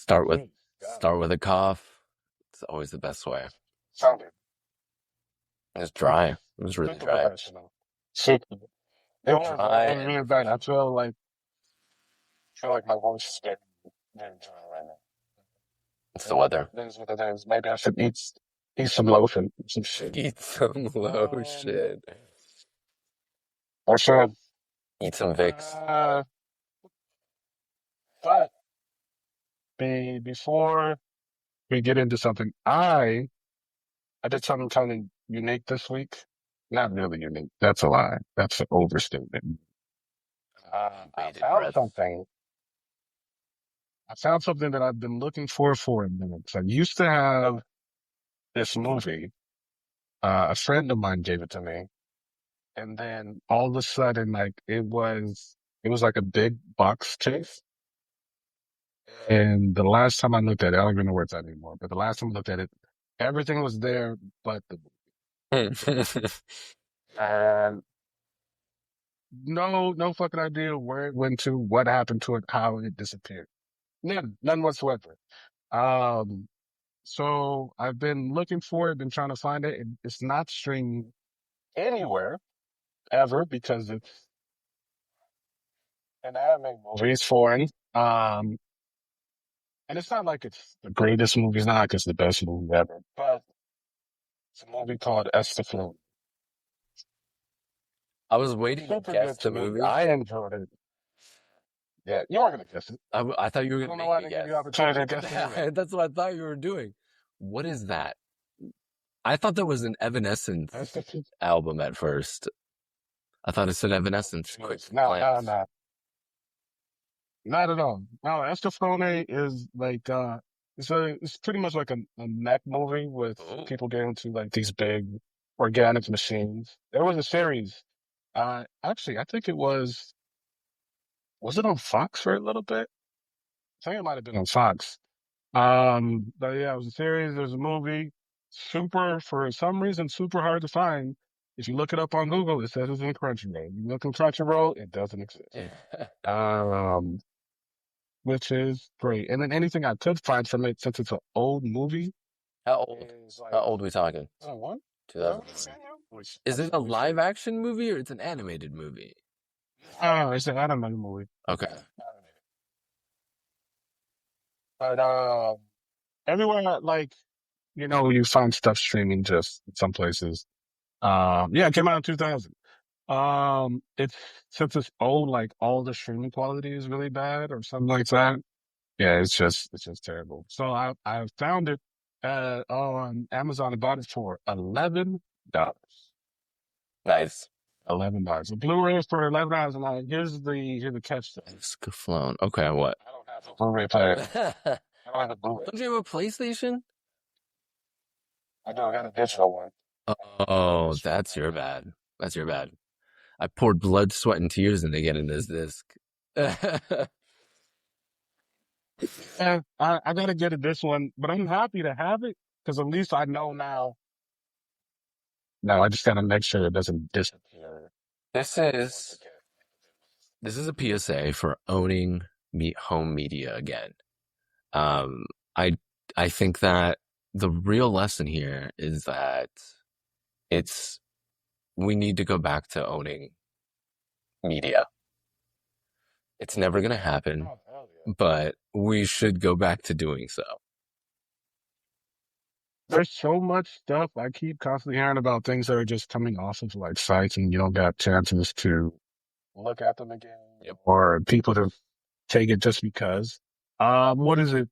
Start with Jeez, God. start with a cough. It's always the best way. Sounded It was dry. It was really super dry. professional. Super. It was Dry really, and really bad. I professional. feel like my voice is getting very dry right now. It's the Yeah, weather. that is what it is. Maybe I should eat some lotion, some shit. Eat some Um, lotion. I should. Eat some Vicks. Uh, but before we get into something, I did something kind of unique this week. Not really unique. That's a lie. That's an overstatement. I Bated found breath. something. I found something that I've been looking for a minute. So I used to have this movie. A friend of mine gave it to me, and then all of a sudden, like it was like a big box case. And the last time I looked at it, I don't even know where it's at anymore. But the last time I looked at it, everything was there but the and no fucking idea where it went to, what happened to it, how it disappeared. None whatsoever. Um, so I've been looking for it, been trying to find it. It's not streaming anywhere ever because it's an anime movie. It's foreign. And it's not like it's the greatest movie. It's not like it's the best movie ever. But it's a movie called Estafette. I was waiting to Super guess good to the me. movie. I enjoyed it. Yeah, you are gonna guess it. I thought you were I gonna don't know make why I me didn't give guess. you the opportunity to guess anyway. That's what I thought you were doing. What is that? I thought that was an Evanescence Estafette. album at first. I thought it said Evanescence. Quick No, glance. no. Not at all. No, Estafone is like it's pretty much like a mech movie with Oh. people getting to like these big organic machines. There was a series. Actually I think was it on Fox for a little bit? I think it might have been on Fox. But yeah, it was a series, there was a movie. Super for some reason, super hard to find. If you look it up on Google, it says it's in Crunchyroll. You look in Crunchyroll, it doesn't exist. Um which is great. And then anything I could find from it, since it's an old movie, How old? is How like old are we talking? 2001? 2001. Which Is it a absolutely live shit. action movie or it's an animated movie? Oh, it's an anime movie. Okay. But everywhere like you find stuff streaming just in some places. Yeah, it came out in 2000. It's since it's old, like all the streaming quality is really bad or something like that. Yeah, it's just terrible. So I found it on Amazon and bought it for $11. Nice. $11. The Blu-ray is for $11, and here's the catch though. Scaflone. Okay, what? I don't have a Blu-ray player. Don't I don't have a Blu-ray. you have a PlayStation? I do. I got a digital one. Oh, that's your bad. That's your bad. I poured blood, sweat, and tears into getting this disc. Yeah, I gotta get this one, but I'm happy to have it because at least I know now. No, I just gotta make sure it doesn't disappear. This is this is a PSA for owning home media again. Um, I I think that the real lesson here is that it's we need to go back to owning media. It's never going to happen, Oh, hell yeah. but we should go back to doing so. There's so much stuff. I keep constantly hearing about things that are just coming off of like sites and you don't got chances to look at them again. Yep. Or people to take it just because. What is it?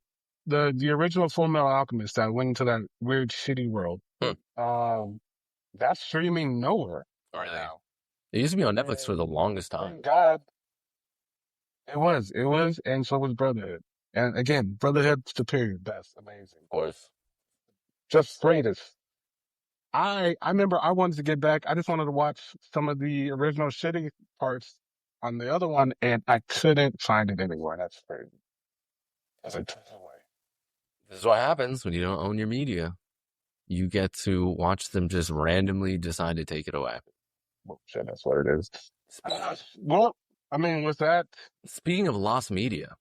The original Full Metal Alchemist that went into that weird shitty world. That's streaming nowhere right Really? now. It used to be on Netflix for the longest time. Thank God. It was, and so was Brotherhood. And again, Brotherhood superior, best, amazing. Of course. Just greatest. I remember I wanted to get back. I just wanted to watch some of the original shitty parts on the other one, and I couldn't find it anywhere. That's crazy. That's a took away. This is what happens when you don't own your media. You get to watch them just randomly decide to take it away. Well, shit, that's what it is. Well, I mean, with that, Speaking of lost media,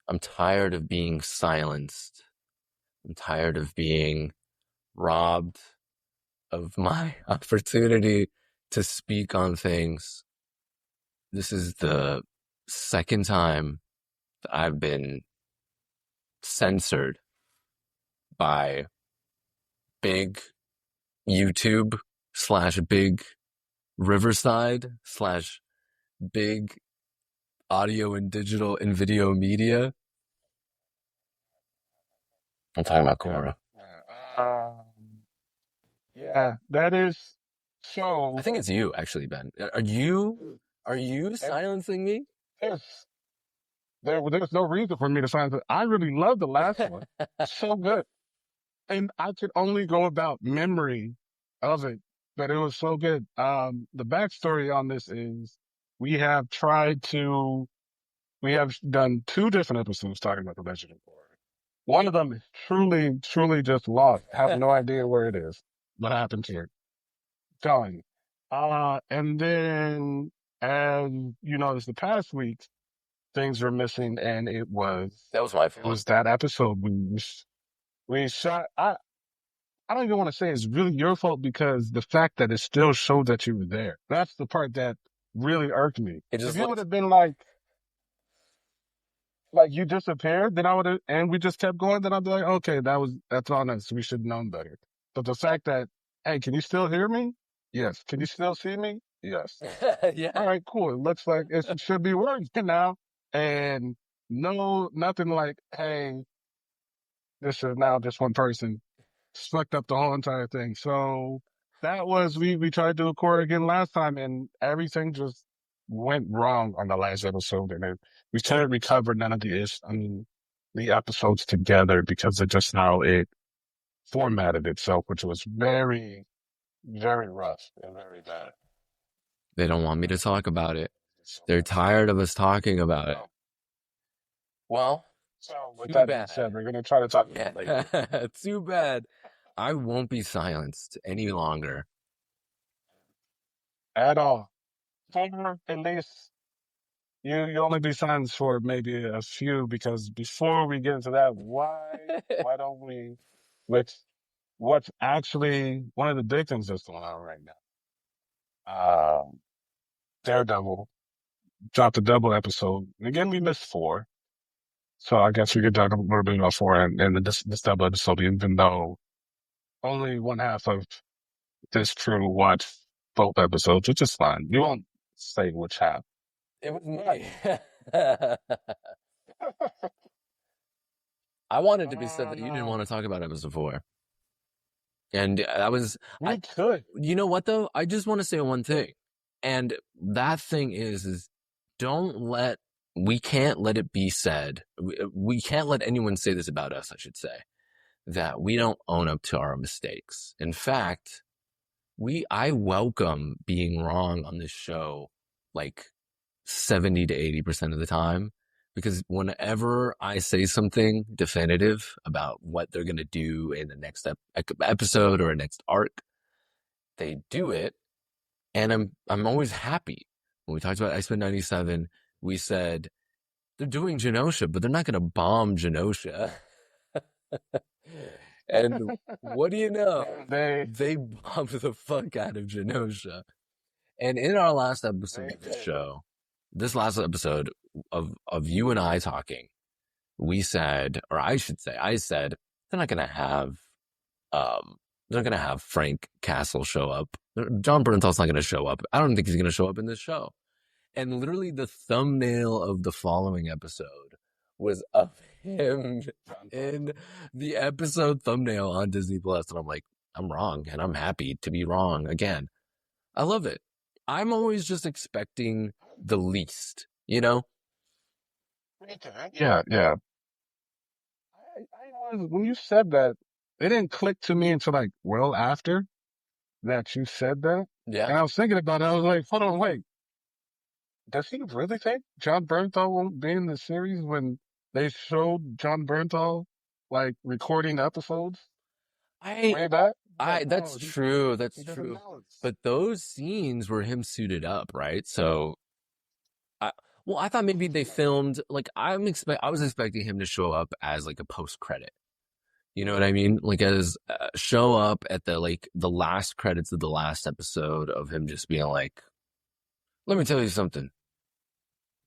I'm tired of being silenced. I'm tired of being robbed of my opportunity to speak on things. This is the second time that I've been censored by big YouTube slash big Riverside slash big audio and digital and video media. I'm talking about Yeah. Cora. Yeah, that is I so. think it's you, actually, Ben. Are you And silencing me? there's there's no reason for me to sign it. I really love the last one. So good. And I could only go about memory of it, but it was so good. The backstory on this is we have tried to, we have done two different episodes talking about the Legend of Korra. One of them is truly, truly just lost. Have no idea where it is. What happened to it? Done. And then as you noticed the past week, things were missing and That was my it fault. was that episode we shot. I don't even want to say it's really your fault because the fact that it still showed that you were there. That's the part that really irked me. It If just you would looked. have been like you disappeared, then I would have, and we just kept going, then I'd be like, okay, that's on us. We should have known better. But the fact that, hey, can you still hear me? Yes. Can you still see me? Yes. All Yeah. right, cool. It looks like it should be working now. And no, nothing like, hey, this is now just one person. Fucked up the whole entire thing. So that was we tried to record again last time, and everything just went wrong on the last episode, and we couldn't recover none of the episodes together because of just how it formatted itself, which was very very rough and very bad. They don't want me to talk about it. So They're that's tired of us talking about it. so. Well, So with too that being bad. said, we're gonna try to talk about it later. Yeah. Too bad. I won't be silenced any longer. At all. For at least you only be silenced for maybe a few because before we get into that, why don't we let's what's actually one of the big things that's going on right now? Daredevil dropped a double episode. And again, we missed four, so I guess we could talk a little bit about four and this double episode, even though only one half of this crew watched both episodes, which is fine. You won't say which half. It was me. I wanted to be said that you didn't want Um, to talk about episode 4. And I was, I, we could. you know what though? I just want to say one thing. And that thing is don't let, we can't let it be said. We can't let anyone say this about us, I should say, that we don't own up to our mistakes. In fact, I welcome being wrong on this show like 70 to 80% of the time. Because whenever I say something definitive about what they're going to do in the next episode or next arc, they do it. And I'm always happy. When we talked about X-Men 97, we said they're doing Genosha, but they're not going to bomb Genosha. And what do you know? They They bombed the fuck out of Genosha. And in our last episode they of the did. show, this last episode of you and I talking, we said, or I should say, I said, they're not gonna have they're not gonna have Frank Castle show up. John Bernthal's not gonna show up. I don't think he's gonna show up in this show. And literally the thumbnail of the following episode was of him in the episode thumbnail on Disney Plus. And I'm like, I'm wrong, and I'm happy to be wrong again. I love it. I'm always just expecting the least, you know? Yeah, yeah. I was when you said that, it didn't click to me until like well after that you said that, Yeah. and I was thinking about it. I was like, hold on, wait. Does he really think John Bernthal won't be in the series when they showed John Bernthal like recording episodes I way back? Like, that's no, true. he That's doesn't true. know. But those scenes were him suited up, right? So I Well, I thought maybe they filmed like I was expecting him to show up as like a post credit. You know what I mean? Like as show up at the last credits of the last episode of him just being like, "Let me tell you something."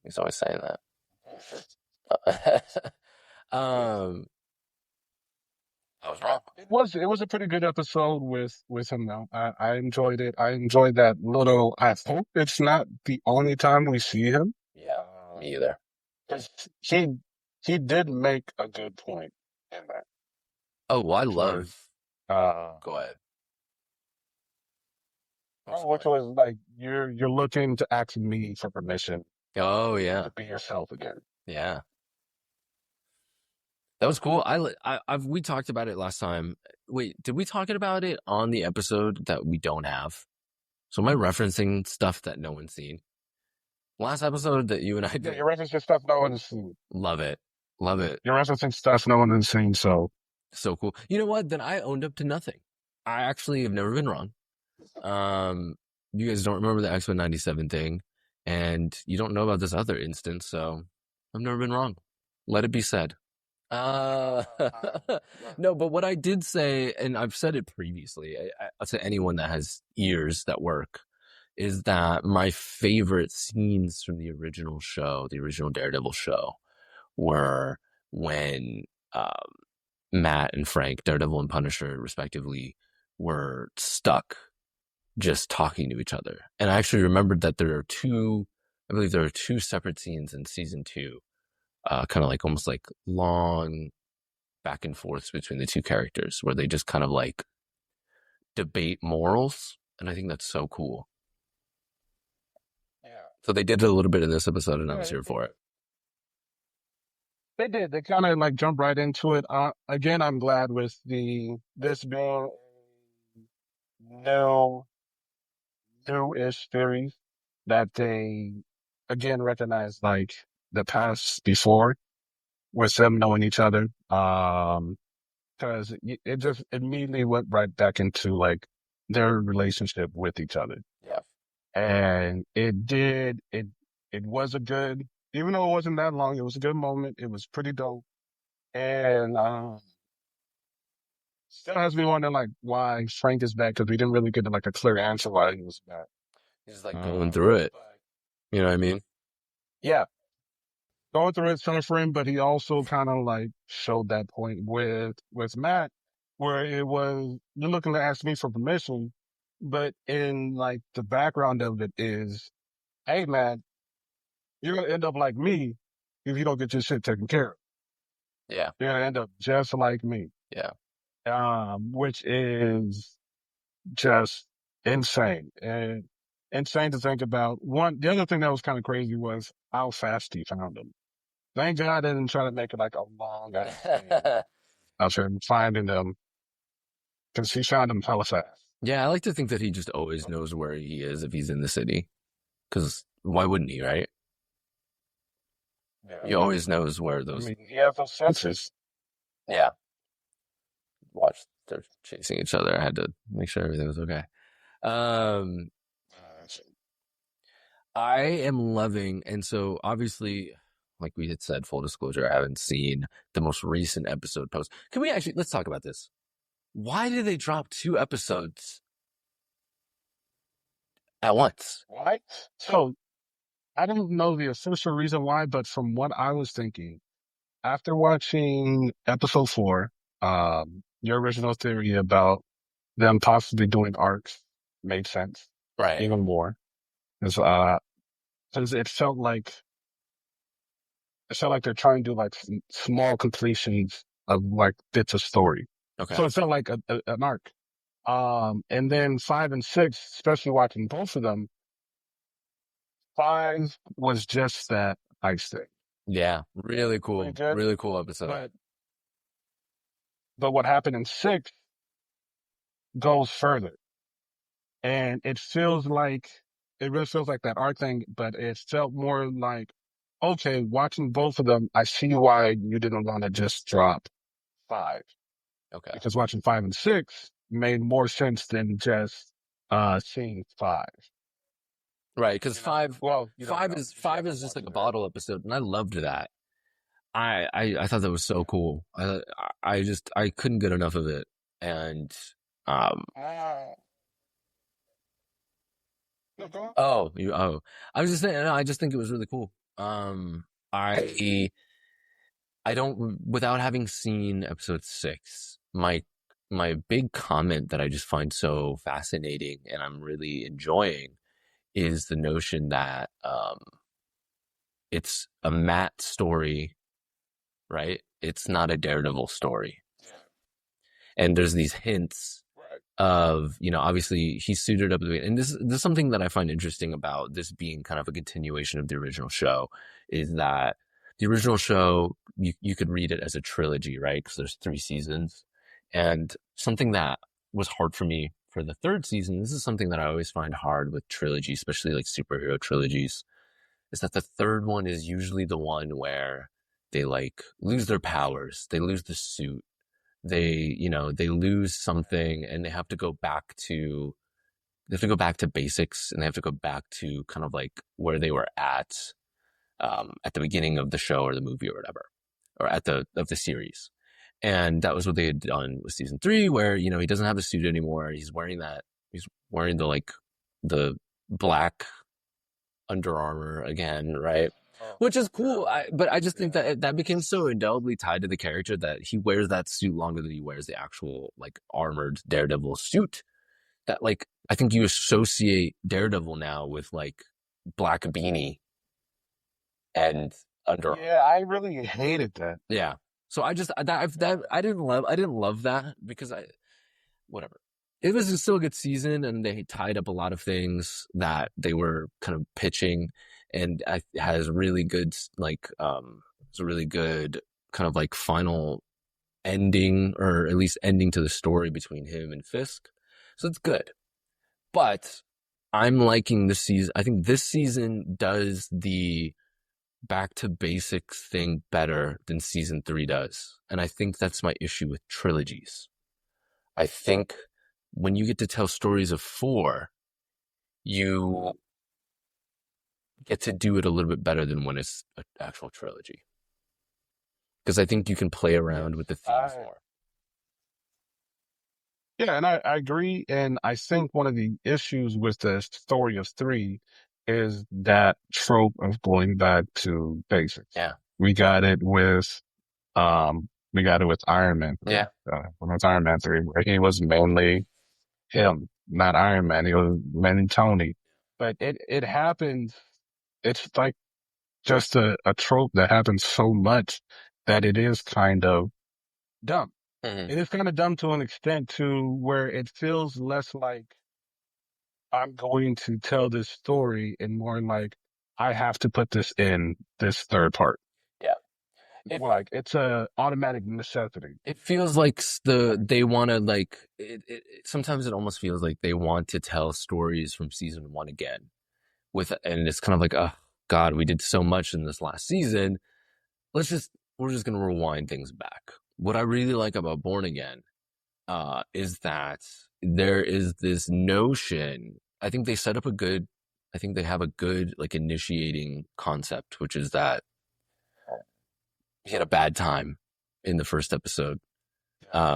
He's always saying that. um, I was wrong. It was a pretty good episode with him though. I enjoyed it. I enjoyed that little. I hope it's not the only time we see him. Yeah, me either. 'Cause he did make a good point in that. Oh, I Towards, love. uh, Go ahead. I'm which sorry. was like you're looking to ask me for permission Oh yeah, to be yourself again. yeah. That was cool. We talked about it last time. Wait, did we talk about it on the episode that we don't have? So am I referencing stuff that no one's seen? Last episode that you and I Yeah, did. you're referencing stuff no one has seen. Love it. Love it. You're referencing stuff no one has seen. So So cool. You know what? Then I owned up to nothing. I actually have never been wrong. Um, you guys don't remember the X-Men 97 thing, and you don't know about this other instance, so I've never been wrong. Let it be said. Uh, no, but what I did say, and I've said it previously, to anyone that has ears that work, is that my favorite scenes from the original show, the original Daredevil show, were when Matt and Frank, Daredevil and Punisher, respectively, were stuck just talking to each other. And I actually remembered that I believe there are two separate scenes in season two, kind of like almost like long back and forths between the two characters where they just kind of like debate morals. And I think that's so cool. yeah, So they did it a little bit in this episode, and I was yeah, here for it. they did. They kind of like jump right into it. Again, I'm glad with this being no new-ish theory that they again recognize like the past before with them knowing each other. Because it just immediately went right back into like their relationship with each other. Yeah. And it was a good, even though it wasn't that long, it was a good moment. It was pretty dope. And still has me wondering like why Frank is back because we didn't really get like a clear answer why he was back. He's like going through it. But You know what I mean? yeah, going through it suffering, but he also kind of like showed that point with Matt, where it was you're looking to ask me for permission, but in like the background of it is, hey man, you're gonna end up like me if you don't get your shit taken care of. Yeah. You're gonna end up just like me, Yeah. which is just insane and insane to think about. One, the other thing that was kind of crazy was how fast he found him. Thank God I didn't try to make it like a long ass thing. I was trying finding them because he found them hella fast. Yeah, I like to think that he just always knows where he is if he's in the city. Because why wouldn't he, right? Yeah. He always knows where I those. mean, he has those senses. Yeah. Watch, they're chasing each other. I had to make sure everything was okay. Um, I am loving, and so obviously, like we had said, full disclosure, I haven't seen the most recent episode post. Can we actually, let's talk about this. Why did they drop two episodes at once? Why? So I don't know the official reason why, but from what I was thinking, after watching episode 4, your original theory about them possibly doing arcs made sense Right. even more. Because it felt like they're trying to do like small completions of like bits of story. Okay. So it felt like an arc. And then 5 and 6, especially watching both of them, 5 was just that ice thing. Yeah. Really Pretty cool. good. Really cool episode. But what happened in 6 goes further. And it really feels like that art thing, but it felt more like, okay, watching both of them, I see why you didn't want to just drop 5. Okay. Because watching 5 and 6 made more sense than just seeing 5. Right, because Well, you don't five know is because you five haven't is just like watched a it yet. bottle episode, and I loved that. I thought that was so cool. I couldn't get enough of it, and um Ah, no, go on. oh I was just saying, no, I just think it was really cool. I I don't, without having seen episode 6, my big comment that I just find so fascinating and I'm really enjoying is the notion that it's a Matt story, right? It's not a Daredevil story. And there's these hints Right. of, obviously he suited up, and this is something that I find interesting about this being kind of a continuation of the original show, is that the original show, you could read it as a trilogy, right? Because there's 3 seasons. And something that was hard for me for the third season, this is something that I always find hard with trilogies, especially like superhero trilogies, is that the third one is usually the one where they like lose their powers, they lose the suit, they lose something, and they have to go back to basics, and they have to go back to kind of like where they were at the beginning of the show or the movie or whatever, or at the of the series. And that was what they had done with season 3, where he doesn't have the suit anymore. He's wearing the black Under Armour again, right? Oh, Which is yeah, cool. But I just think yeah. that that became so indelibly tied to the character that he wears that suit longer than he wears the actual like armored Daredevil suit. That like I think you associate Daredevil now with like black beanie and Under Armour. Yeah, I really hated that. Yeah. So I didn't love that because I whatever. It was still a good season, and they tied up a lot of things that they were kind of pitching, and it has really good it's a really good kind of like final ending, or at least ending to the story between him and Fisk. So it's good, but I'm liking this season. I think this season does the back to basics thing better than season 3 does, and I think that's my issue with trilogies. I think when you get to tell stories of 4, you get to do it a little bit better than when it's an actual trilogy. Because I think you can play Yes, around with the themes I more. yeah, and I agree. And I think one of the issues with the story of 3 is that trope of going back to basics. Yeah. We got it with Iron Man 3. Yeah. When it's Iron Man 3, where he was mainly him, not Iron Man. He was mainly Tony. But it happens. It's like just a trope that happens so much that it is kind of dumb. Mm-hmm. It is kind of dumb to an extent to where it feels less like I'm going to tell this story and more like I have to put this in this third part. Yeah. It Like it's a automatic necessity. it feels like Right. they want to like sometimes it almost feels like they want to tell stories from season 1 again, and it's kind of like, oh God, we did so much in this last season. Let's just we're just gonna rewind things back. What I really like about Born Again is that there is this notion. I think they set up a good. I think they have a good like initiating concept, which is that he had a bad time in the first episode,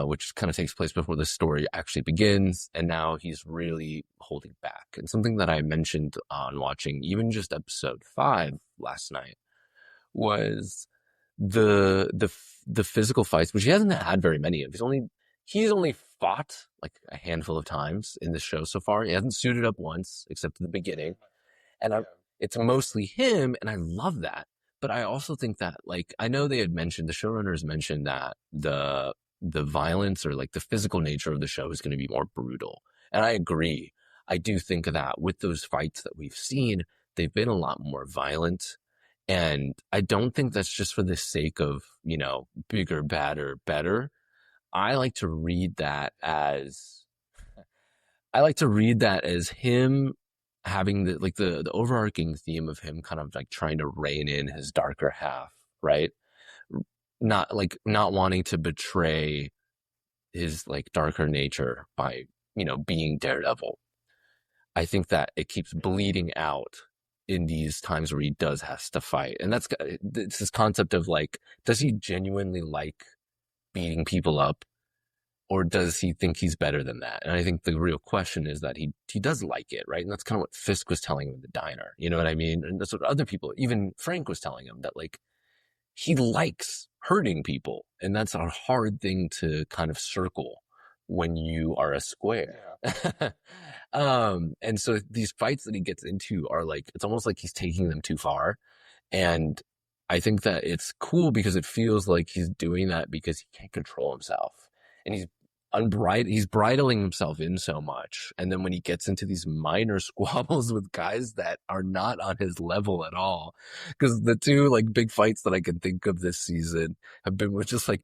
which kind of takes place before the story actually begins, and now he's really holding back. And something that I mentioned on watching even just episode 5 last night was the physical fights, which he hasn't had very many of. He's only fought like a handful of times in the show so far. He hasn't suited up once, except at the beginning, and it's mostly him, and I love that. But I also think that, like, I know the showrunners mentioned that the violence or like the physical nature of the show is going to be more brutal, and I agree. I do think that with those fights that we've seen, they've been a lot more violent, and I don't think that's just for the sake of bigger, badder, better. I like to read that as I like to read that as him having the overarching theme of him kind of like trying to rein in his darker half, right? Not wanting to betray his like darker nature by being Daredevil. I think that it keeps bleeding out in these times where he does has to fight. And that's it's this concept of like, does he genuinely like beating people up? Or does he think he's better than that? And I think the real question is that he does like it, right? And that's kind of what Fisk was telling him in the diner. You know what I mean? And that's what other people, even Frank was telling him that like he likes hurting people. And that's a hard thing to kind of circle when you are a square. Yeah. And so these fights that he gets into are like, it's almost like he's taking them too far. And I think that it's cool because it feels like he's doing that because he can't control himself. And he's bridling himself in so much. And then when he gets into these minor squabbles with guys that are not on his level at all, because the two like big fights that I can think of this season have been with just like,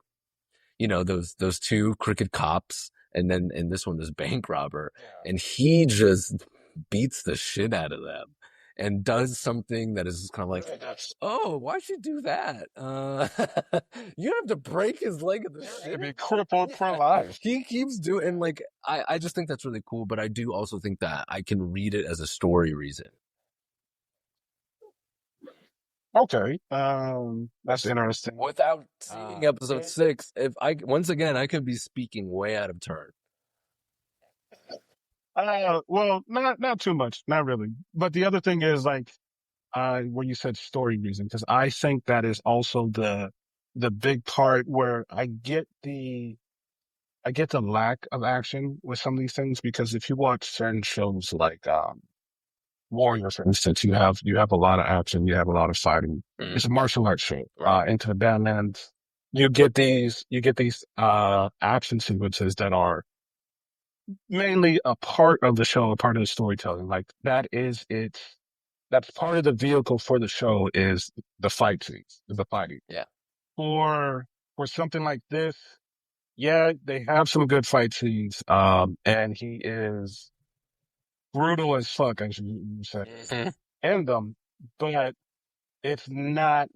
those two crooked cops. And then in this one, this bank robber, and he just beats the shit out of them and does something that is kind of like, oh, why'd you do that? You have to break his leg at the shit. Be crippled for life. He keeps doing, and like, I just think that's really cool, but I do also think that I can read it as a story reason. Okay, that's interesting. Without seeing episode 6, once again, I could be speaking way out of turn. Well, not too much, not really. But the other thing is like, where you said story reason, because I think that is also the big part where I get the lack of action with some of these things, because if you watch certain shows like Warrior, for instance, you have a lot of action, you have a lot of fighting. It's a martial arts show. Right. Into the Badlands, you get these action sequences that are mainly a part of the show, a part of the storytelling. Like that is it. That's part of the vehicle for the show is the fight scenes, the fighting. Yeah. For something like this, yeah, they have some good fight scenes. And he is brutal as fuck, as you said, in them. But it's not.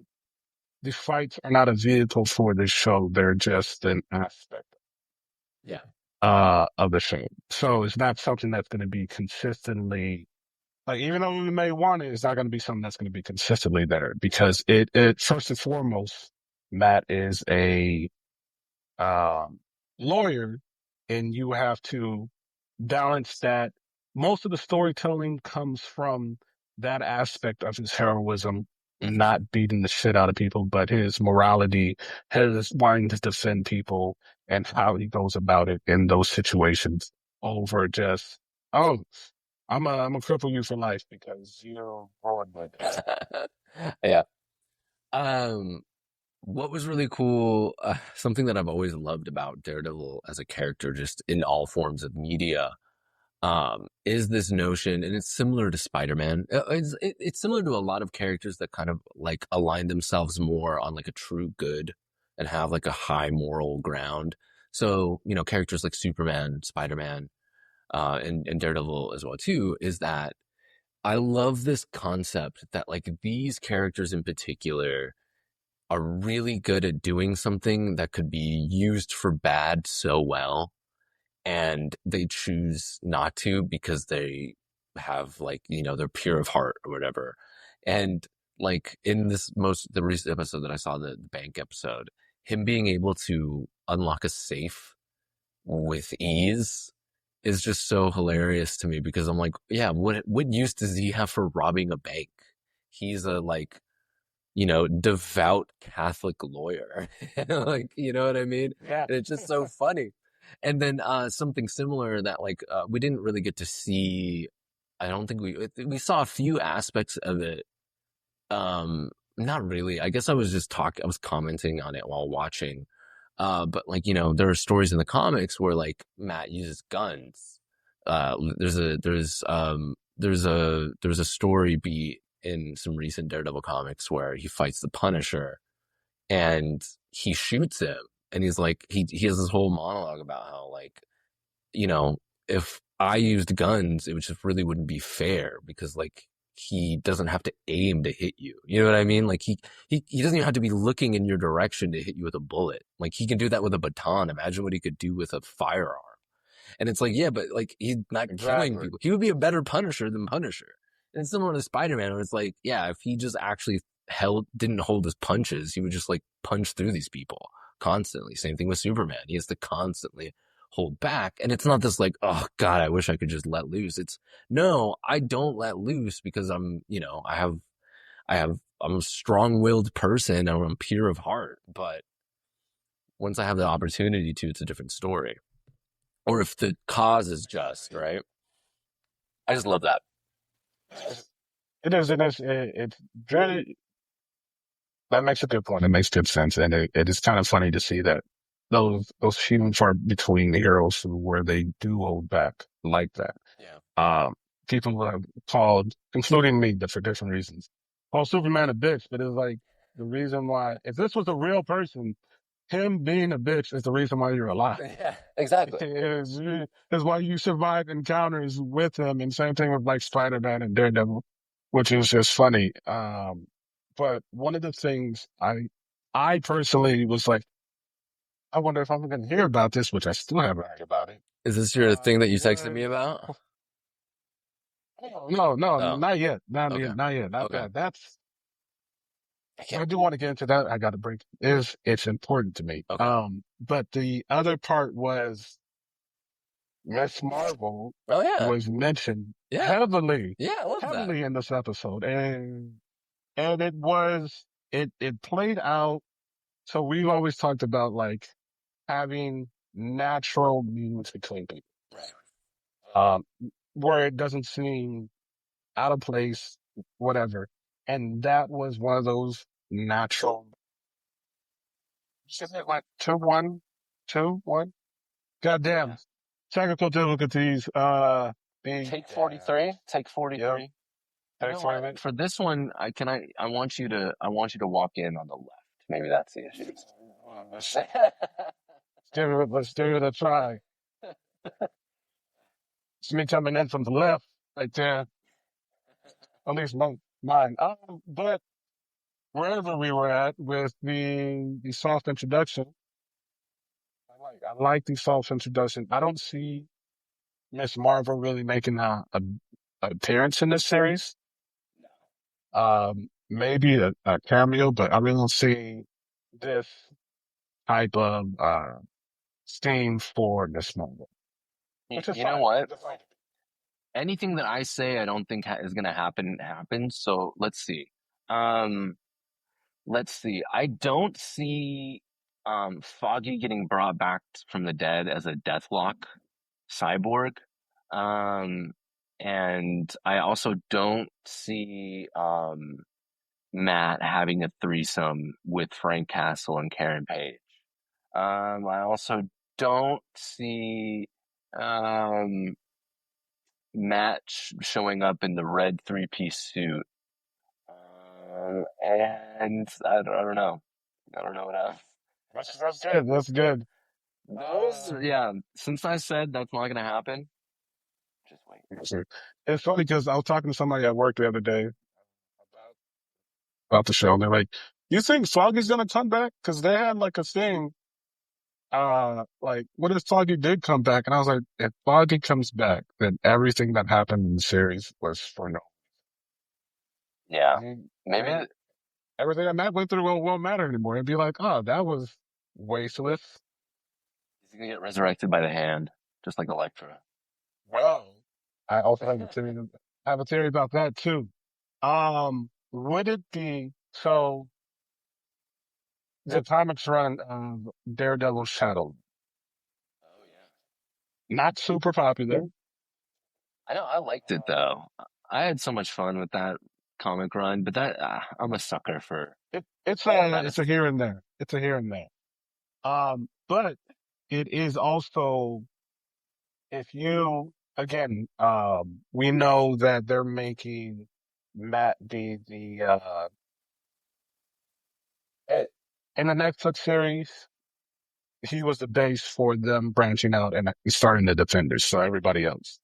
The fights are not a vehicle for the show. They're just an aspect. Yeah. Of the show. So it's not something that's going to be consistently, like, even though we may want it, it's not going to be something that's going to be consistently there, because it first and foremost, Matt is a lawyer, and you have to balance that. Most of the storytelling comes from that aspect of his heroism, not beating the shit out of people, but his morality, his wanting to defend people, and how he goes about it in those situations over just, oh, I'm gonna cripple you for life because you're ruined my day. Yeah. What was really cool, something that I've always loved about Daredevil as a character, just in all forms of media, is this notion, and it's similar to Spider-Man. It's similar to a lot of characters that kind of like align themselves more on like a true good and have like a high moral ground. So, characters like Superman, Spider-Man, and Daredevil as well too, is that I love this concept that like these characters in particular are really good at doing something that could be used for bad so well, and they choose not to because they have like, they're pure of heart or whatever. And like in the recent episode that I saw, the bank episode, him being able to unlock a safe with ease is just so hilarious to me, because I'm like, yeah, what use does he have for robbing a bank? He's a like, devout Catholic lawyer. Like, you know what I mean? Yeah. And it's just so funny. And then something similar that like we didn't really get to see. I don't think we saw a few aspects of it. Not really. I guess I was commenting on it while watching. But like, there are stories in the comics where like Matt uses guns. There's a story beat in some recent Daredevil comics where he fights the Punisher and he shoots him, and he's like, he has this whole monologue about how like, if I used guns, it just really wouldn't be fair, because like he doesn't have to aim to hit you. You know what I mean? Like he doesn't even have to be looking in your direction to hit you with a bullet. Like he can do that with a baton. Imagine what he could do with a firearm. And it's like, yeah, but like he's not killing Exactly. people. He would be a better Punisher than Punisher. And it's similar to Spider-Man, where it's like, yeah, if he just actually didn't hold his punches, he would just like punch through these people constantly. Same thing with Superman. He has to constantly hold back. And it's not this like, oh God, I wish I could just let loose. It's no, I don't let loose because I'm a strong-willed person and I'm pure of heart. But once I have the opportunity to, it's a different story. Or if the cause is just right. I just love that. It is, it's very, that makes a good point. It makes good sense. And it is kind of funny to see that those few and far between heroes where they do hold back like that. Yeah. People have called, including me, but for different reasons, called Superman a bitch. But it's like the reason why, if this was a real person, him being a bitch is the reason why you're alive. Yeah, exactly. Is why you survive encounters with him. And same thing with like Spider-Man and Daredevil, which is just funny. But one of the things I personally was like, I wonder if I'm going to hear about this, which I still haven't heard about it. Is this your thing that you texted me Was about? no, Oh, not yet, not okay. yet, not yet. Not Okay. that. That's I I can't. do want to get into that. I got to break. Is it's important to me. Okay. But the other part was Miss Marvel Oh yeah. was mentioned Yeah. heavily, Yeah, I love that. heavily in this episode, and it played out. So we've always talked about like having natural means between people, Right. um, where it doesn't seem out of place, whatever. And that was one of those natural. Is it like 2-1, 2-1? Goddamn. Yeah. Technical difficulties. Being Take 43. Take yeah. 43. You Take know for a what? minute. For this one, I want you to walk in on the left. Maybe that's the issue. Let's give it a try. It's me coming in from the left, right there. At least mine. But wherever we were at with the soft introduction, I like the soft introduction. I don't see Miss Marvel really making a appearance in this series. Maybe a cameo, but I really don't see this type of steam for Miss Marvel, which is You know fine. what? It's fine. Anything that I say I don't think is going to happen happens. So let's see. Um, let's see. I don't see Foggy getting brought back from the dead as a Deathlock cyborg. Um, and I also don't see Matt having a threesome with Frank Castle and Karen Page. I also don't see um, Matt showing up in the red three-piece suit. And I don't know. I don't know what else. That's good. That's good. Those, yeah, since I said that's not going to happen, just wait. It's funny because I was talking to somebody at work the other day about the show, and they're like, "You think Foggy's gonna come back?" Because they had like a thing, like what if Foggy did come back? And I was like, if Foggy comes back, then everything that happened in the series was for no. Yeah, Reason. maybe Everything that Matt went through won't matter anymore. It'd be like, oh, that was wasteless. he's going to get resurrected by the hand, just like Elektra. Well, I also have a theory about that too. Would it be so? The comics run of Daredevil Shadow, Oh yeah. not super popular. I know I liked it though. I had so much fun with that comic run, but that I'm a sucker for It's a medicine. here and there. It's a here and there. But it is also if you again, we know that they're making Matt be eh, in the Netflix series. He was the base for them branching out and starting the Defenders, so everybody else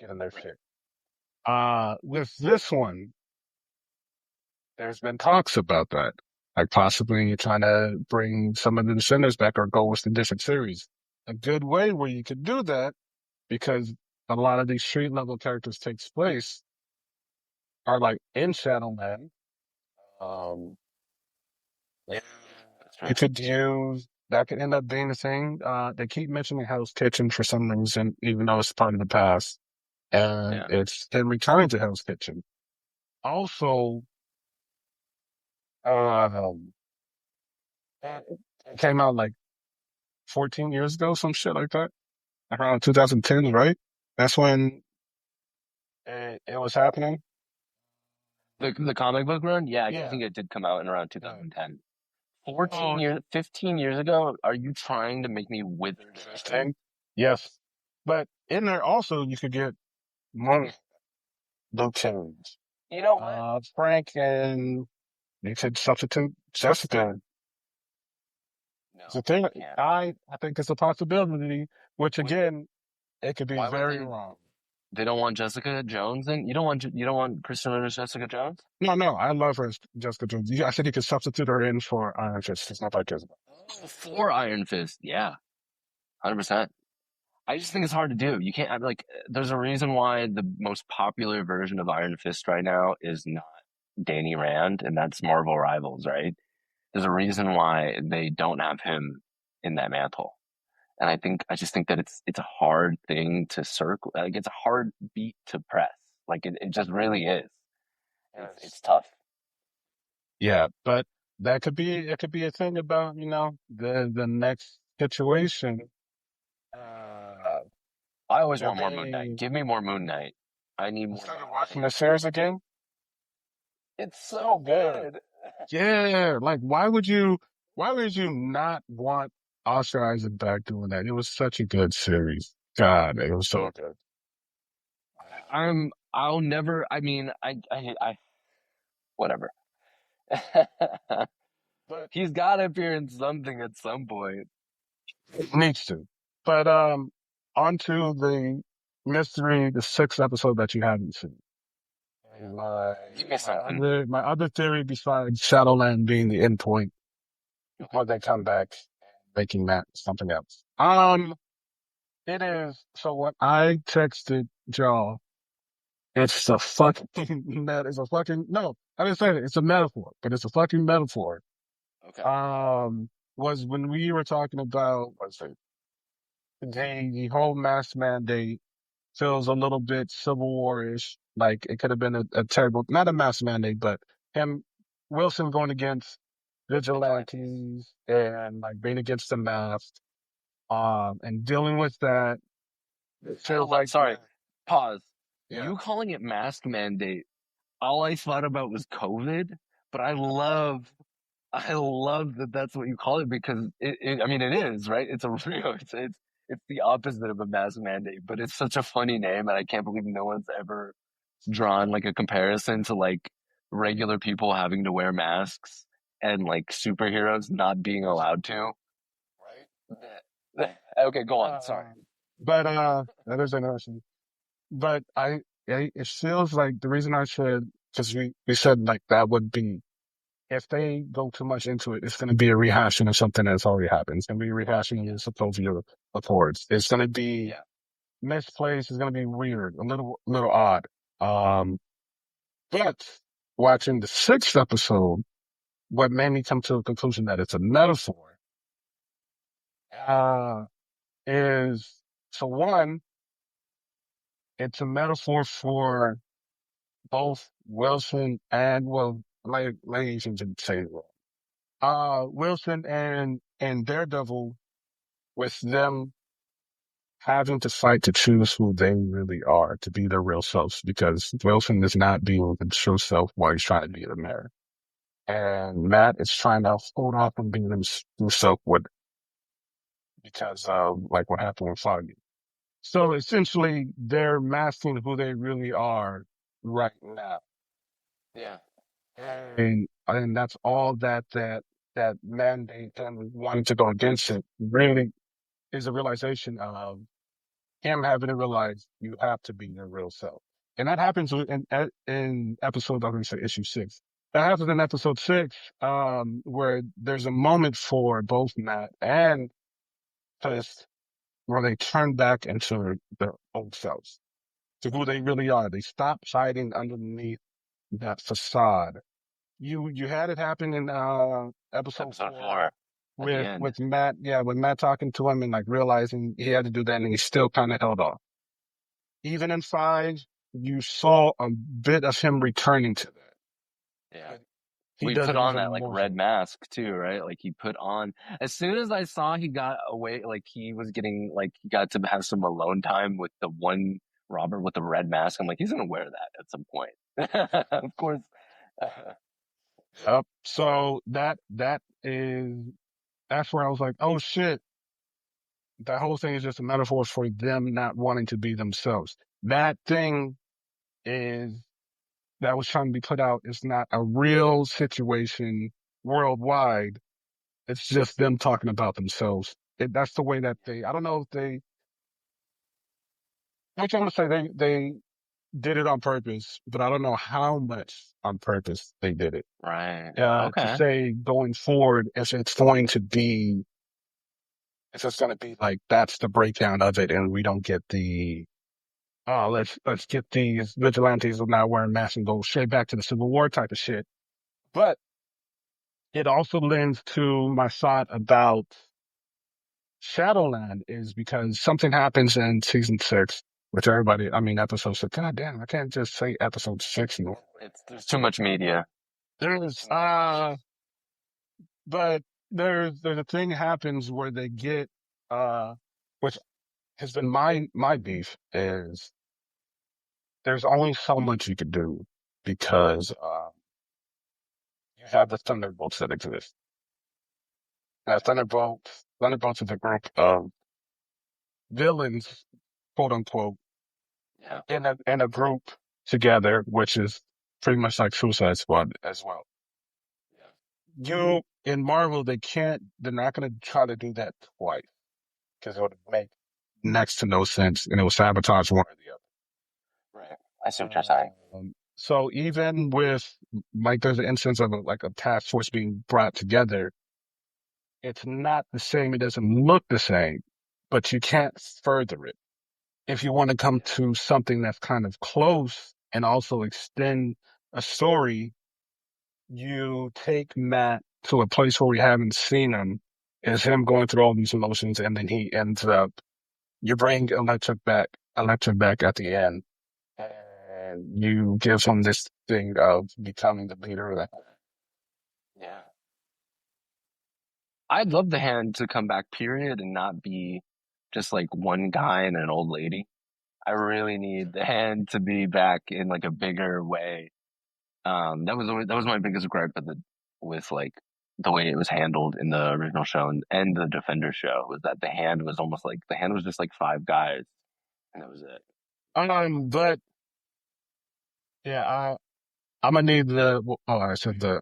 getting their Right. share. With this one, there's been talks about that, like possibly trying to bring some of the Defenders back or go with a different series. A good way where you could do that because a lot of these street level characters takes place are like in Shadowland. Um, Yeah, that's you right. could use that could end up being the thing. They keep mentioning Hell's Kitchen for some reason, even though it's part of the past, and Yeah. it's him returning to Hell's Kitchen. Also, um, it came out like 14 years ago, some shit like that, around 2010, right? That's when it was happening. The comic book run, yeah, I Yeah. think it did come out in around Right. 2010. 14 Oh, years, 15 years ago? Are you trying to make me wither the nation? interesting. Yes. But in there also, you could get more Luke. You know what? Frank, and you could substitute Jessica. The No, thing, you can't. I think it's a possibility, which Would, again, it could be why would very they? wrong. They don't want Jessica Jones in. You don't want Kristen Ritter as Jessica Jones? No, no, I love her as Jessica Jones. Yeah, I said you could substitute her in for Iron Fist. It's not like Jessica. Oh, for Iron Fist, yeah, 100%. I just think it's hard to do. You can't like. There's a reason why the most popular version of Iron Fist right now is not Danny Rand, and that's Marvel Rivals, right? There's a reason why they don't have him in that mantle. And I just think that it's a hard thing to circle. Like it's a hard beat to press. Like it just really is. It's Yes. tough. Yeah, but that could be it could be a thing about, the next situation. Uh, I always there want more Moon Knight. may Give me more Moon Knight. I need I more started Moon watching Knight. the series again. It's So so good. good. Yeah, like why would you not want Oscar Isaac back doing that? It was such a good series. God, it was so good. I'll never. I mean, whatever. But He's got to appear in something at some point. it needs to. But on to the mystery, the sixth episode that you haven't seen. My Give me my something. other my other theory besides Shadowland being the end point before they come back making that something else. It is so when I texted y'all, it's a fucking that is a fucking no, I didn't say it, it's a metaphor, but it's a fucking metaphor. Okay. Was when we were talking about what's it the whole mask mandate feels a little bit Civil War-ish. Like it could have been a terrible, not a mass mandate, but him, Wilson going against Vigilantes. vigilantes and like being against the mask, and dealing with that. It feels like, Sorry. Pause. yeah, You calling it mask mandate? All I thought about was COVID, but I love that that's what you call it because I mean, it is, right? It's a real, it's the opposite of a mask mandate, but it's such a funny name, and I can't believe no one's ever drawn like a comparison to like regular people having to wear masks and like superheroes not being allowed to. Okay, go on. Sorry. uh, but that is interesting. But it feels like the reason I said because we said like that would be if they go too much into it, it's going to be a rehashing of something that's already happened. It's going to be a rehashing of the Sokovia Accords. It's going to be Yeah. misplaced. It's going to be weird, a little odd. Um, but watching the sixth episode, what made me come to the conclusion that it's a metaphor, uh, is so one, it's a metaphor for both Wilson and well, let me even say it wrong. Wilson and Daredevil with them having to fight to choose who they really are, to be their real selves, because Wilson is not being the true self while he's trying to be the mayor. And Matt is trying to hold off on being himself because of like what happened with Foggy. So essentially they're masking who they really are right now. Yeah. And that's all that mandate and wanting to go against it really is a realization of him having to realize you have to be your real self. And that happens in episode, I'm going to say issue 6. That happens in episode 6, where there's a moment for both Matt and Twist where they turn back into their old selves, to who they really are. They stop hiding underneath that facade. You had it happen in episode Episode 4 4 at the with end. Matt. Yeah, with Matt talking to him and like realizing he had to do that, and he still kind of held off. Even in 5, you saw a bit of him returning to that, Yeah. but he We does put it on even that like more red so. mask too, right? Like he put on as soon as I saw he got away, like he was getting like he got to have some alone time with the one Robert with the red mask. I'm like, he's gonna wear that at some point. Of course. Yep. So that's where I was like, oh shit, that whole thing is just a metaphor for them not wanting to be themselves. That thing is that was trying to be put out is not a real situation worldwide. It's just them talking about themselves. That's the way that I don't know if I'm trying to say they did it on purpose, but I don't know how much on purpose they did it. Right. To Okay. say going forward, if it's going to be like, that's the breakdown of it, and we don't get let's get these vigilantes who now wearing masks and go straight back to the Civil War type of shit. But it also lends to my thought about Shadowland is because something happens in season 6, which everybody, I mean, episode 6. God damn, I can't just say episode 6 anymore. It's there's too much media. There's, but there's a thing happens where they get, which has been my beef is there's only so much you could do because, you have the Thunderbolts that exist. Thunderbolts is a group of villains, quote unquote, Yeah. in a group together, which is pretty much like Suicide Squad as well. In Marvel, they're not going to try to do that twice because it would make next to no sense and it will sabotage one or the Right. I see what you're other. saying. So even with, like, there's an instance of like a task force being brought together, it's not the same. It doesn't look the same, but you can't further it. If you want to come to something that's kind of close and also extend a story, you take Matt to a place where we haven't seen him, is him going through all these emotions, and then he ends up, you bring Electric back at the end, and you give him this thing of becoming the leader of that. Yeah. I'd love the Hand to come back, period, and not be just like one guy and an old lady. I really need the Hand to be back in like a bigger way. That was my biggest gripe with like the way it was handled in the original show and the Defender show was that the Hand was just like five guys and that was it. But yeah, I'm gonna need I'm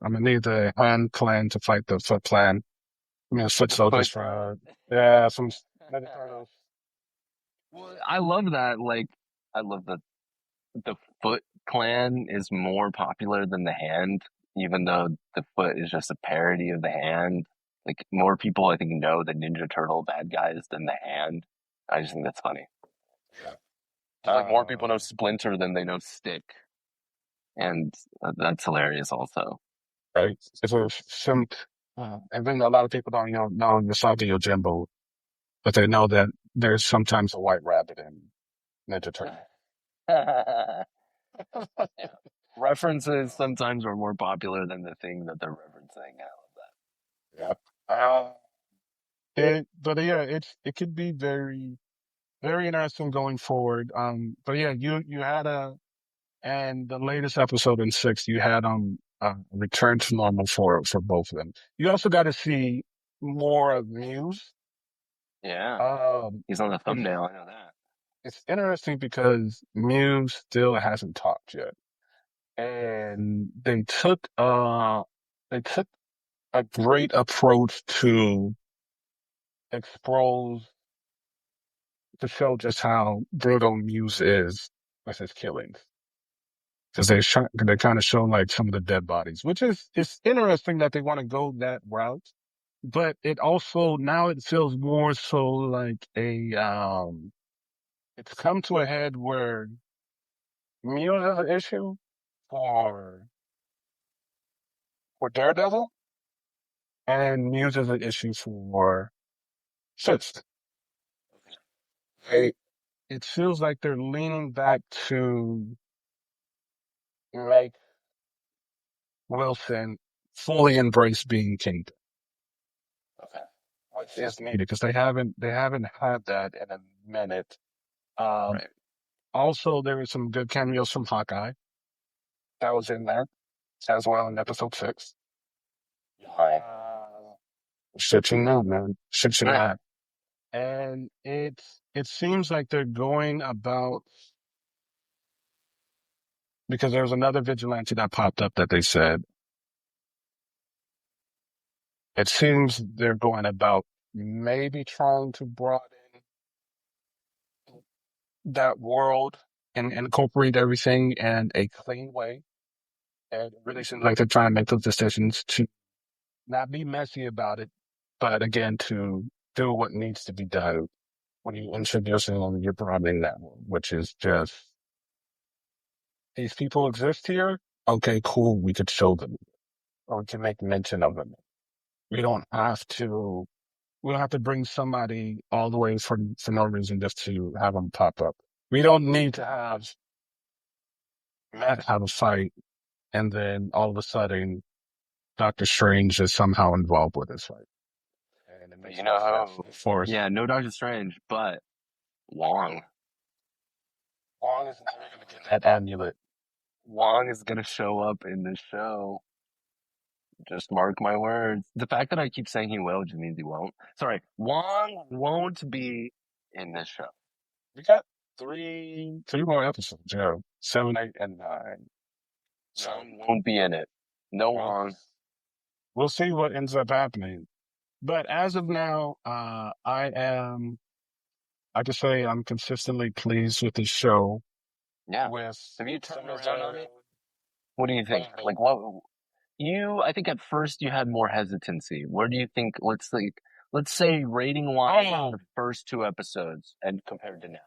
gonna need the Hand clan to fight the Foot clan. I mean, the Foot The soldiers Foot for, Clan. yeah, some Ninja Turtles. Well, I love that. Like, I love that the Foot Clan is more popular than the Hand, even though the Foot is just a parody of the Hand. Like, more people, I think, know the Ninja Turtle bad guys than the Hand. I just think that's funny. Yeah. Just like more people know Uh, Splinter than they know Stick, and that's hilarious. Also, right. It's and then a lot of people don't know Usagi Yojimbo, but they know that there's sometimes a white rabbit in Ninja Turtle. yeah. References sometimes are more popular than the thing that they're referencing. I love Yeah. Uh, but yeah, it could be very, very interesting going forward. But yeah, you had and the latest episode in 6, you had return to normal for both of them. You also got to see more of Muse. that. Yeah, he's on the It's thumbnail. I know that. it's interesting because Muse still hasn't talked yet, and they took a great approach to expose to show just how brutal Muse is with his killings. Because they kind of show like some of the dead bodies, which is it's interesting that they want to go that route. but it also now it feels more so like it's come to a head where Mio has an issue for Daredevil, and Muse has an issue for Fist. They, it feels like they're leaning back to make Wilson fully embrace being king, which is needed because they haven't had that in a minute. Um, Right. Also, there was some good cameos from Hawkeye that was in there as well in episode 6. Right. Shit you know, man. Shit you Right. not. And it seems like they're going about because there was another vigilante that popped up that they said it seems they're going about maybe trying to broaden that world and incorporate everything in a clean way. And it really seems like they're trying to make those decisions to not be messy about it, but again, to do what needs to be done when you introduce them, you're broadening that world, which is just these people exist here. Okay, cool. We could show them, or we can make mention of them. We don't have to. We don't have to bring somebody all the way for no reason just to have them pop up. We don't need to have Matt have a fight and then all of a sudden Doctor Strange is somehow involved with this fight. And it But makes you no know sense. how? Of course, Yeah, no Doctor Strange, but Wong. Wong is never going to get that amulet. Wong is gonna show up in the show. Just mark my words. The fact that I keep saying he will just means he won't. Sorry, Wong won't be in this show. We got three more episodes, Joe. 7, 8, and 9. So Wong won't be in it. No well, Wong. we'll see what ends up happening. But as of now, I can say I'm consistently pleased with the show. Yeah. With Have you turned some of around on the it? What do you think? Like, what I think at first you had more hesitancy. Where do you think, let's say rating wise, the first two episodes and compared to now?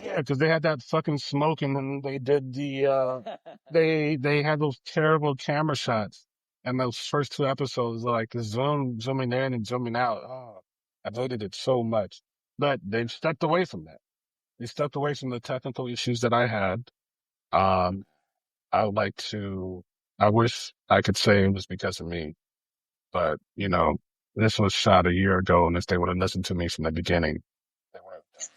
yeah, because they had that fucking smoke, and then they did they had those terrible camera shots, and those first 2 episodes, like zooming in and zooming out. Oh, I hated it so much, but they've stepped away from that. They stepped away from the technical issues that I had. Um, I would like to. I wish I could say it was because of me, but this was shot a year ago, and if they would have listened to me from the beginning, they would have.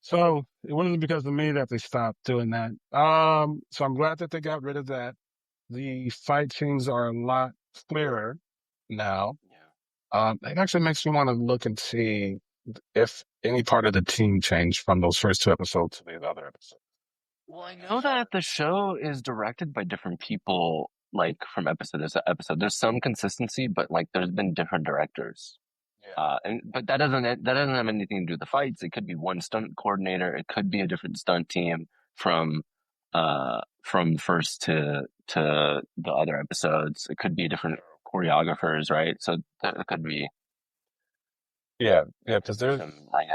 So it wasn't because of me that they stopped doing that. So I'm glad that they got rid of that. The fight scenes are a lot clearer now. It actually makes me want to look and see if any part of the team changed from those first 2 episodes to the other episodes. Well, I know that the show is directed by different people, like from episode to episode. There's some consistency, but like there's been different directors. Yeah. But that doesn't have anything to do with the fights. It could be one stunt coordinator. It could be a different stunt team from first to the other episodes. It could be different choreographers, right? So it could be Yeah, because there's some like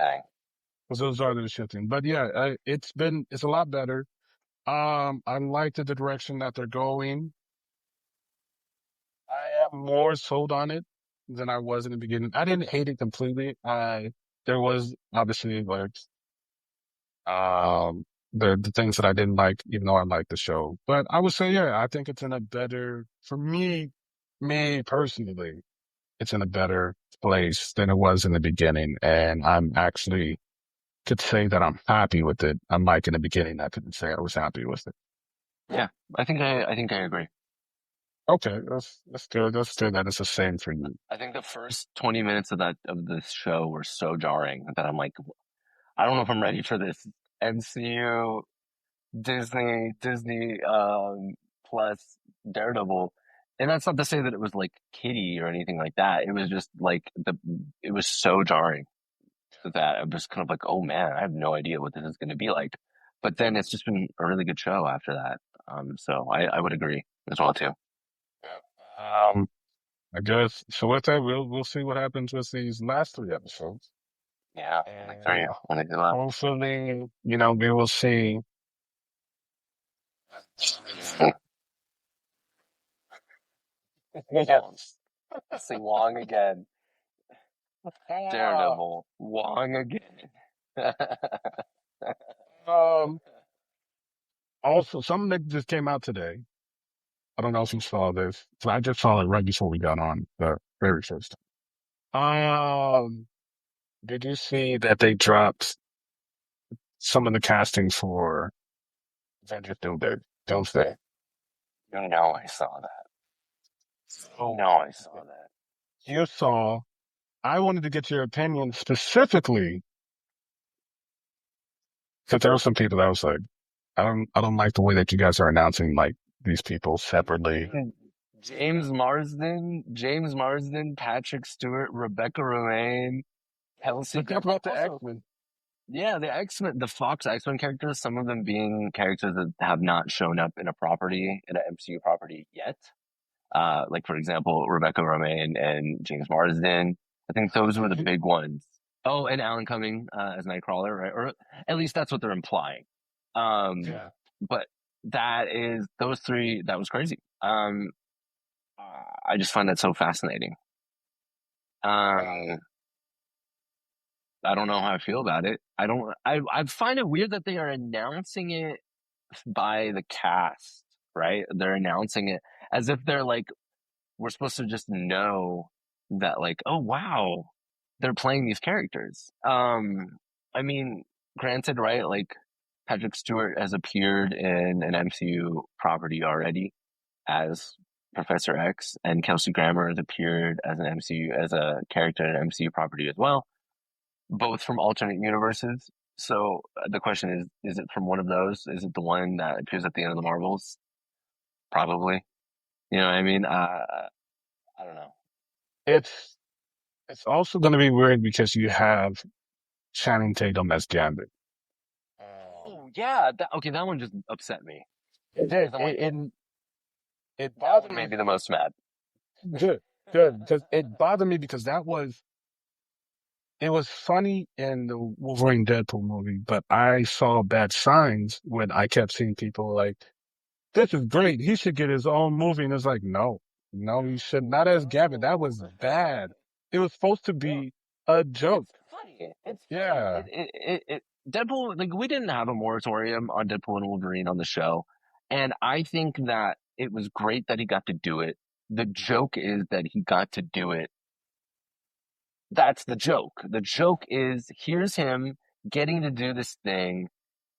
because those are the shifting. But yeah, it's a lot better. I like the direction that they're going. I am more sold on it than I was in the beginning. I didn't hate it completely. There was obviously like um the things that I didn't like, even though I liked the show. But I would say, yeah, I think it's in a better for me personally, it's in a better place than it was in the beginning. And I'm actually could say that I'm happy with it. Unlike in the beginning, I couldn't say I was happy with it. yeah. I think I agree. Okay, that's good. That's good that it's the same for you. I think the first 20 minutes of this show were so jarring that I'm like, I don't know if I'm ready for this MCU Disney plus Daredevil. And that's not to say that it was like kiddie or anything like that. It was just like it was so jarring that I'm just kind of like, oh man, I have no idea what this is going to be like. But then it's just been a really good show after that. So I would agree as well too. Yeah. I guess so. With that, we'll see what happens with these last three episodes, Yeah, like three and when they do that. hopefully, we will see. Yes. See Wong again. Daredevil. Wong again. Um, Also, something that just came out today. I don't know if you saw this. So I just saw it right before we got on the very first time. Did you see that they dropped some of the casting for Avengers Doomsday? You know I saw that. Oh, No, I saw that. you saw. I wanted to get your opinion specifically because there were some people that was like, I don't like the way that you guys are announcing like these people separately. James Marsden, Patrick Stewart, Rebecca Romaine, Kelsey But talk Grammer. about the Also, X-Men. yeah, the X-Men, the Fox X-Men characters, some of them being characters that have not shown up in a property, in an MCU property yet. Like for example, Rebecca Romaine and James Marsden. I think those were the big ones. Oh, and Alan Cumming as Nightcrawler, right? Or at least that's what they're implying. Um, Yeah. but that is those three. That was crazy. I just find that so fascinating. Um, I don't know how I feel about it. I don't. I find it weird that they are announcing it by the cast, right? They're announcing it as if they're like we're supposed to just know that like, oh wow, they're playing these characters. I mean, granted, right? Like Patrick Stewart has appeared in an MCU property already as Professor X, and Kelsey Grammer has appeared as an MCU as a character in an MCU property as well, both from alternate universes. So the question is it from one of those? Is it the one that appears at the end of the Marvels? Probably. You know what I mean? I don't know. It's it's also going to be weird because you have Channing Tatum as Gambit. Oh yeah, okay, that one just upset me It because did. I'm like, It that bothered one made me. me the most mad. Good, good. Because it bothered me because it was funny in the Wolverine Deadpool movie, but I saw bad signs when I kept seeing people like, this is great. He should get his own movie. And it's like, no, no, he should not as Gambit. That was bad. It was supposed to No, be a joke. it's funny. It's funny. Yeah. Deadpool, like we didn't have a moratorium on Deadpool and Wolverine on the show, and I think that it was great that he got to do it. The joke is that he got to do it. That's the joke. The joke is here's him getting to do this thing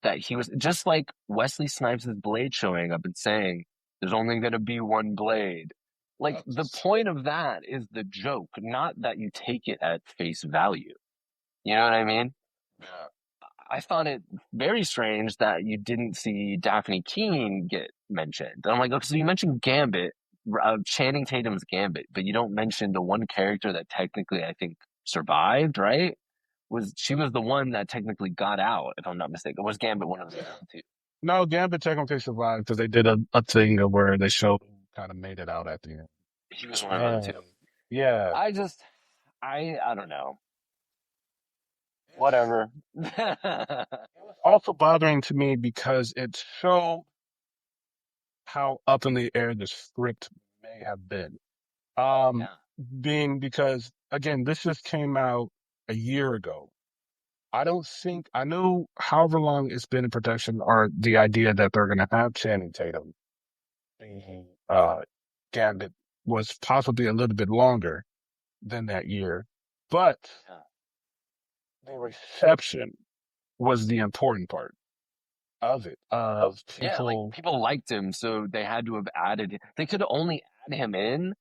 that he was just like Wesley Snipes' Blade showing up and saying, "There's only going to be one Blade." Like the point of that is the joke, not that you take it at face value. You know what I mean? Yeah. I found it very strange that you didn't see Daphne Keene get mentioned. And I'm like, okay, so you mentioned Gambit, Channing Tatum's Gambit, but you don't mention the one character that technically I think survived, right? She was the one that technically got out, if I'm not mistaken. Was Gambit one of the two? No, Gambit technically survived because they did a thing where they showed kind of made it out at the end. He was one of the And two. yeah, I just, I don't know. Whatever. Yeah. also bothering to me because it showed how up in the air the script may have been. Um, Being because again, this just came out a year ago. I know however long it's been in production or the idea that they're gonna have Channing Tatum being Gambit was possibly a little bit longer than that year. But the reception was the important part of it. Of Yeah, like people, people liked him, so they had to have added. They could only add him in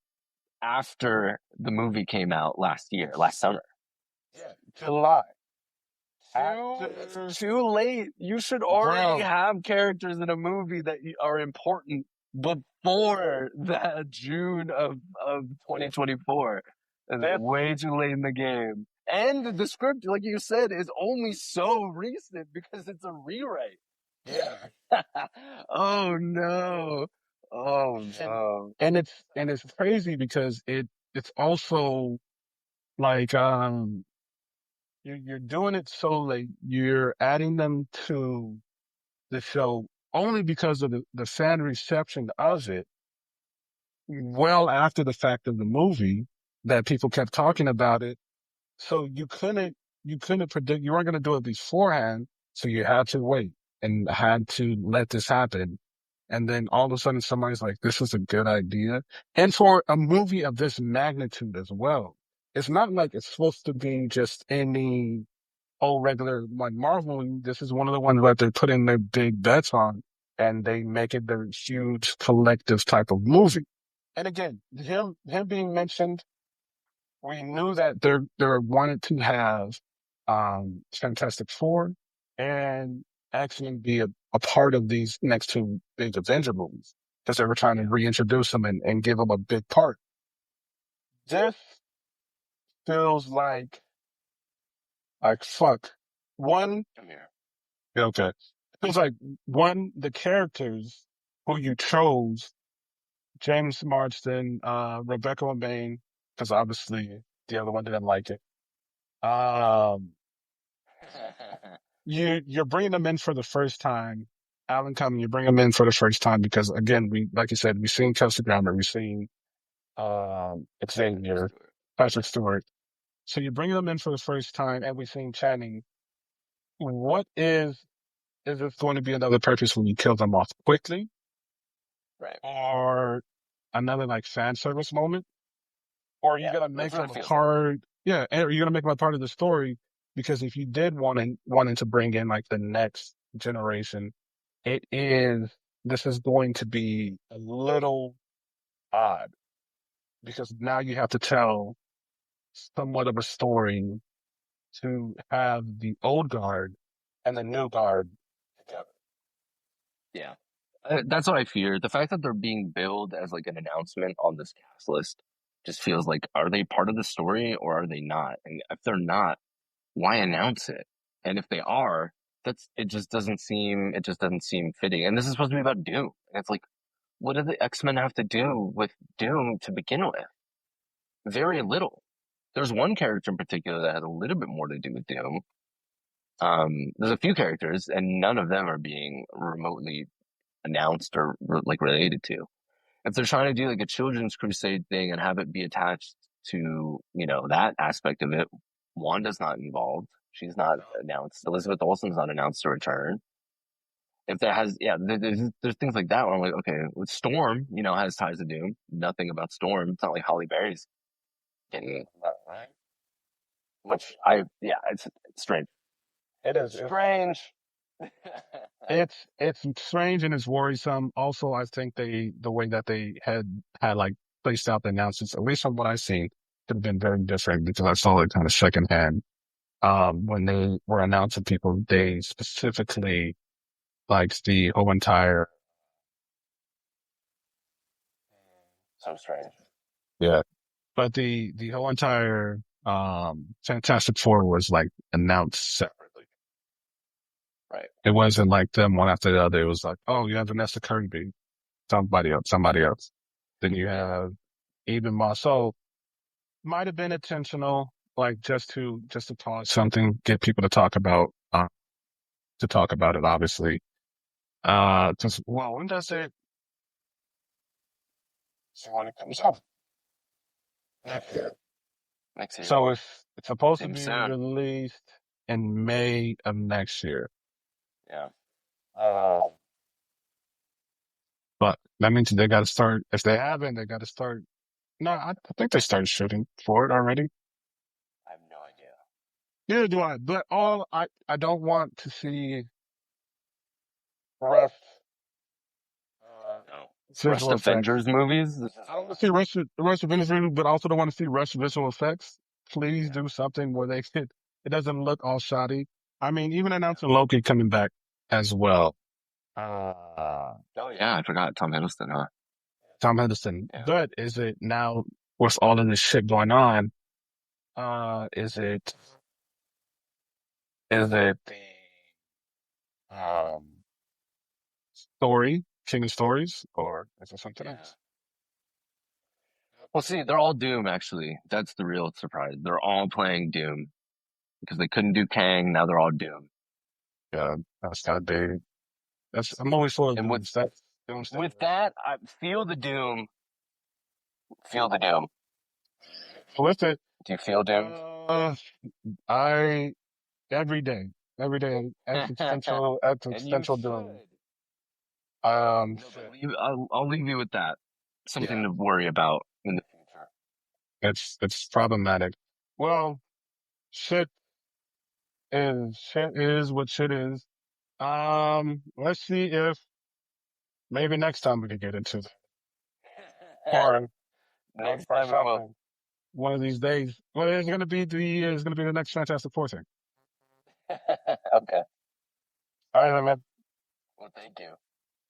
after the movie came out last year, last summer. yeah, July. It's After, too late. You should already bro, have characters in a movie that are important before that June of 2024. It's that, way too late in the game. And the script, like you said, is only so recent because it's a rewrite. yeah. Oh no. Oh And, no. and it's crazy because it's also like you're doing it so late. You're adding them to the show only because of the fan reception of it. Well, after the fact of the movie, that people kept talking about it, so you couldn't predict. You weren't going to do it beforehand, so you had to wait and had to let this happen. And then all of a sudden, somebody's like, "This is a good idea," and for a movie of this magnitude as well. It's not like it's supposed to be just any old regular like Marvel movie. This is one of the ones that they're putting their big bets on, and they make it their huge collective type of movie. And again, him being mentioned, we knew that they wanted to have Fantastic Four and X-Men be a part of these next two big Avenger movies because they were trying to reintroduce them and give them a big part. This feels like fuck. One, come here. Yeah, okay. It feels like one, the characters who you chose, James Marsden, Rebecca Romijn, because obviously the other one didn't like it. Um, you're bringing them in for the first time. Alan Cumming, you bring them in for the first time because again, we like you said, we've seen Kelsey Grammer, we've seen Xavier, Patrick Stewart. So you're bringing them in for the first time, and we've seen Channing. What is this going to be another purpose when you kill them off quickly, Right. or another like fan service moment? Or are you gonna make them a part? Yeah, are you gonna make them a part of the story? Because if you did wanting to bring in like the next generation, it is this is going to be a little odd because now you have to tell somewhat of a story to have the old guard and the new guard together. Yeah. That's what I fear. The fact that they're being billed as like an announcement on this cast list just feels like, are they part of the story or are they not? And if they're not, why announce it? And if they are, it just doesn't seem fitting. And this is supposed to be about Doom. And it's like, what do the X-Men have to do with Doom to begin with? Very little. There's one character in particular that has a little bit more to do with Doom. There's a few characters, and none of them are being remotely announced or like related to. If they're trying to do like a children's crusade thing and have it be attached to, that aspect of it, Wanda's not involved. She's not announced. Elizabeth Olsen's not announced to return. If that has, yeah, there's things like that where I'm like, okay, with Storm, has ties to Doom. Nothing about Storm. It's not like Holly Berry's getting that, right? Which yeah, it's strange. It is strange. It's strange and it's worrisome. Also, I think the way that they had like placed out the announcements, at least from what I've seen, could have been very different because I saw it kind of secondhand. When they were announcing people, they specifically like the whole entire. So strange. Yeah, but the whole entire Fantastic Four was like announced separately. Right. It wasn't like them one after the other. It was like, oh, you have Vanessa Kirby, somebody else. Then you have even Moss. So might have been intentional, like just to cause something, get people to talk about it. Obviously, just well, when does it? So when it comes up next year. Next year. So it's supposed to Seems be soon. released in May of next year. Yeah. But that means they got to start. If they haven't, they got to start. No, I think they started shooting for it already. I have no idea. Neither do I. But all I don't want to see rough No. Rust visual effects. Avengers movies? I don't want to see rush Avengers movies, but I also don't want to see rush visual effects. Please do something where it doesn't look all shoddy. I mean, even announcing Loki coming back as well. Oh yeah, I forgot Tom Hiddleston, huh? Tom Henderson. Yeah. But is it now with all of this shit going on? Is it the story, King of Stories, or is it something else? Well, see, they're all Doom, actually. That's the real surprise. They're all playing Doom because they couldn't do Kang. Now they're all Doom. Yeah, that's gotta be. That's I'm always for And with Doomsday. Doomsday. with that, I feel the Doom. Feel the Doom. With it, Do you feel doomed? uh, I every day, And you existential doom. should. No, but Shit. I'll leave you with that. Something Yeah, to worry about in the future. it's problematic. Well, shit shit is what shit is. Let's see if maybe next time we can get into that. Or talk Next about time we will. something one of these days. Well, it's gonna be the next Fantastic Four thing. Okay. All right, then, man. Well, thank you.